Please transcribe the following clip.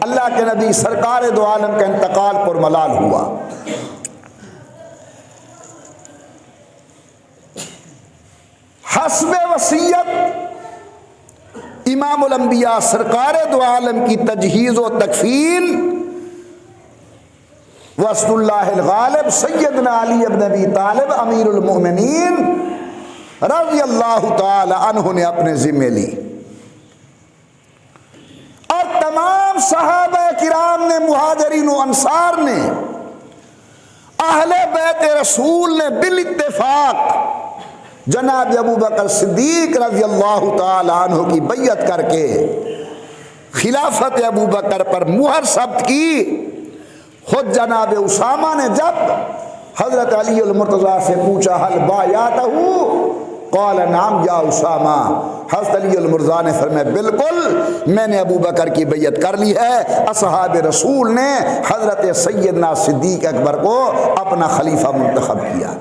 اللہ کے نبی سرکار دو عالم کا انتقال پر ملال ہوا۔ حسب وصیت امام الانبیاء سرکار دو عالم کی تجہیز و تکفین واسط اللہ الغالب سیدنا علی بن ابی طالب امیر المؤمنین رضی اللہ تعالی عنہ نے اپنے ذمے لی، اور تمام صحابہ کرام نے، مہاجرین و انصار نے، اہل بیت رسول نے بالاتفاق جناب ابو بکر صدیق رضی اللہ تعالی عنہ کی بیعت کر کے خلافت ابو بکر پر مہر ثبت کی۔ خود جناب اسامہ نے جب حضرت علی المرتضیٰ سے پوچھا حل بایعتہ قال نعم یا اسامہ، حضرت علی المرتضیٰ نے فرمایا بالکل میں نے ابو بکر کی بیعت کر لی ہے۔ اصحاب رسول نے حضرت سیدنا صدیق اکبر کو اپنا خلیفہ منتخب کیا۔